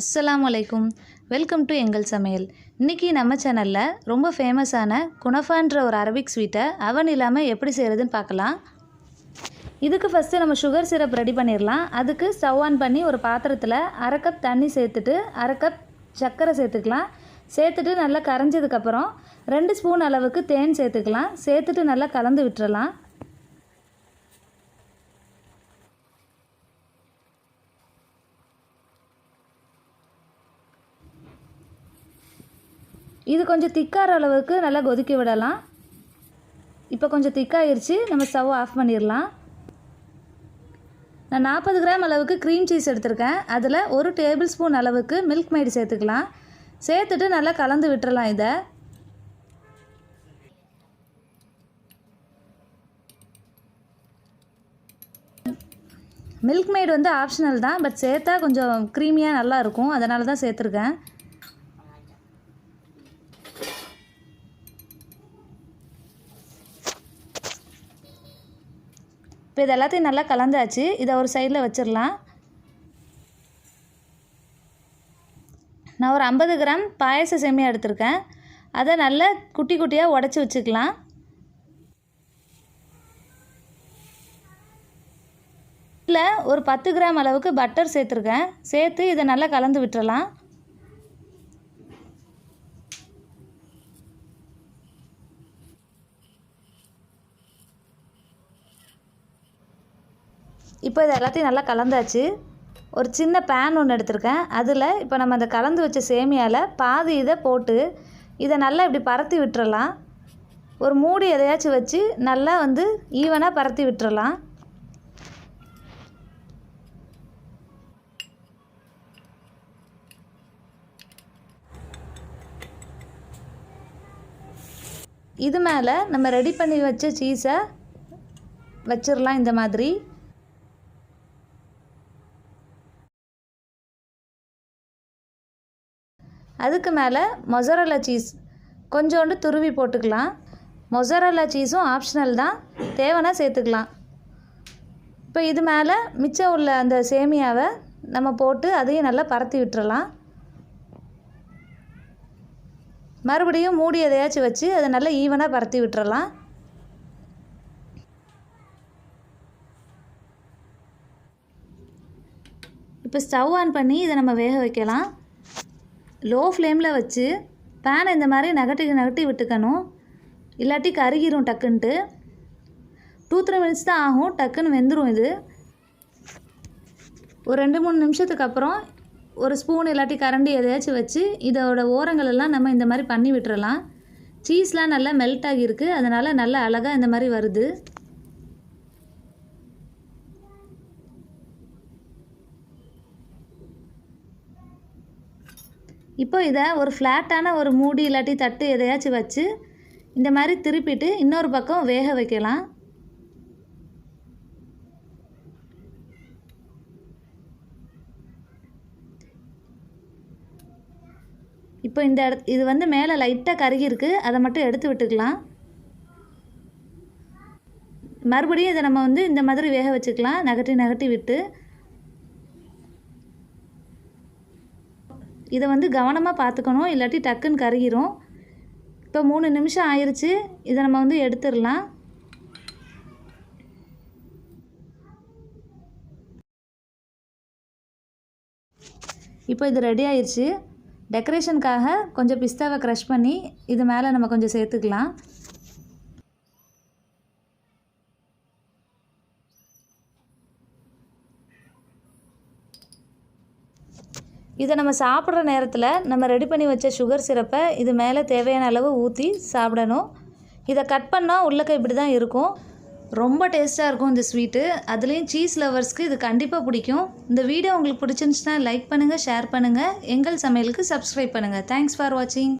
அஸ்ஸலாமு அலைக்கும். Welcome to எங்கள் சமையல். இன்றைக்கி நம்ம சேனலில் ரொம்ப ஃபேமஸான குனஃபான்ற ஒரு அரபிக் ஸ்வீட்டை அவன் இல்லாமல் எப்படி செய்கிறதுன்னு பார்க்கலாம். இதுக்கு ஃபஸ்ட்டு நம்ம சுகர் சிரப் ரெடி பண்ணிடலாம். அதுக்கு ஸ்டவ் ஆன் பண்ணி ஒரு பாத்திரத்தில் அரை கப் தண்ணி சேர்த்துட்டு அரை கப் சர்க்கரை சேர்த்துக்கலாம். சேர்த்துட்டு நல்லா கரைஞ்சதுக்கப்புறம் 2 ஸ்பூன் அளவுக்கு தேன் சேர்த்துக்கலாம். சேர்த்துட்டு நல்லா கலந்து விட்டுறலாம். இது கொஞ்சம் திக்காகிற அளவுக்கு நல்லா கொதிக்க விடலாம். இப்போ கொஞ்சம் திக்காகிருச்சு, நம்ம ஸ்டவ் ஆஃப் பண்ணிடலாம். நான் 40 கிராம் அளவுக்கு க்ரீம் சீஸ் எடுத்திருக்கேன். அதில் 1 டேபிள் ஸ்பூன் அளவுக்கு மில்க் மெய்டு சேர்த்துக்கலாம். சேர்த்துட்டு நல்லா கலந்து விட்டுறலாம். இதை மில்க் மெய்டு வந்து ஆப்ஷனல் தான், பட் சேர்த்தா கொஞ்சம் க்ரீமியாக நல்லா இருக்கும், அதனால தான் சேர்த்துருக்கேன். இப்போ இது எல்லாத்தையும் நல்லா கலந்தாச்சு. இதை ஒரு சைடில் வச்சிடலாம். நான் ஒரு 50 கிராம் பாயச சேமியா எடுத்திருக்கேன். அதை நல்லா குட்டி குட்டியாக உடச்சி வச்சுக்கலாம். இதில் ஒரு 10 கிராம் அளவுக்கு பட்டர் சேர்த்துருக்கேன். சேர்த்து இதை நல்லா கலந்து விட்டுறலாம். இப்போ இது எல்லாத்தையும் நல்லா கலந்தாச்சு. ஒரு சின்ன பேன் ஒன்று எடுத்திருக்கேன். அதில் இப்போ நம்ம அந்த கலந்து வச்ச சேமியாவில் பாதி இதை போட்டு இதை நல்லா இப்படி பரத்தி விட்டுறலாம். ஒரு மூடி எதையாச்சும் வச்சு நல்லா வந்து ஈவனாக பரத்தி விட்டுறலாம். இது மேலே நம்ம ரெடி பண்ணி வச்ச சீஸை வச்சிடலாம். இந்த மாதிரி அதுக்கு மேலே மொசரல்லா சீஸ் கொஞ்சோண்டு துருவி போட்டுக்கலாம். மொசரல்லா சீஸும் ஆப்ஷனல் தான், தேவைன்னா சேர்த்துக்கலாம். இப்போ இது மேலே மிச்சம் உள்ள அந்த சேமியாவை நம்ம போட்டு அதையும் நல்லா பரத்தி விட்டுறலாம். மறுபடியும் மூடி எதையாச்சும் வச்சு அதை நல்லா ஈவனாக பரத்தி விட்டுறலாம். இப்போ ஸ்டவ் ஆன் பண்ணி இதை நம்ம வேக வைக்கலாம். லோ ஃப்ளேமில் வச்சு பேனை இந்த மாதிரி நகட்டி விட்டுக்கணும், இல்லாட்டி கருகிரும் டக்குன்ட்டு. 2-3 மினிட்ஸ் தான் ஆகும், டக்குன்னு வெந்துடும். இது ஒரு 2-3 நிமிஷத்துக்கு அப்புறம் ஒரு ஸ்பூன் இல்லாட்டி கரண்டி எதையாச்சும் வச்சு இதோட ஓரங்களெல்லாம் நம்ம இந்த மாதிரி பண்ணி விட்டுறலாம். சீஸ்லாம் நல்லா மெல்ட் ஆகியிருக்கு, அதனால் நல்லா அழகாக இந்த மாதிரி வருது. இப்போ இதை ஒரு ஃப்ளாட்டான ஒரு மூடி இல்லாட்டி தட்டு எதையாச்சும் வச்சு இந்த மாதிரி திருப்பிட்டு இன்னொரு பக்கம் வேக வைக்கலாம். இப்போ இது வந்து மேலே லைட்டாக கருகிருக்கு, அதை மட்டும் எடுத்து விட்டுக்கலாம். மறுபடியும் இதை நம்ம வந்து இந்த மாதிரி வேக வச்சுக்கலாம், நகட்டி விட்டு. இதை வந்து கவனமாக பார்த்துக்கணும், இல்லாட்டி டக்குன்னு கருகிரும். இப்போ 3 நிமிஷம் ஆயிடுச்சு, இதை நம்ம வந்து எடுத்துடலாம். இப்போ இது ரெடி ஆயிடுச்சு. டெக்கரேஷனுக்காக கொஞ்சம் பிஸ்தாவை க்ரஷ் பண்ணி இது மேலே நம்ம கொஞ்சம் சேர்த்துக்கலாம். இதை நம்ம சாப்பிட்ற நேரத்தில் நம்ம ரெடி பண்ணி வச்ச சுகர் சிரப்பை இது மேலே தேவையான அளவு ஊற்றி சாப்பிடணும். இதை கட் பண்ணால் உள்ளக்க இப்படி தான் இருக்கும். ரொம்ப டேஸ்ட்டாக இருக்கும் இந்த ஸ்வீட்டு. அதுலேயும் சீஸ் லவர்ஸ்க்கு இது கண்டிப்பாக பிடிக்கும். இந்த வீடியோ உங்களுக்கு பிடிச்சிருந்துச்சுன்னா லைக் பண்ணுங்கள், ஷேர் பண்ணுங்கள், எங்கள் சமையலுக்கு சப்ஸ்கிரைப் பண்ணுங்கள். தேங்க்ஸ் ஃபார் வாட்சிங்.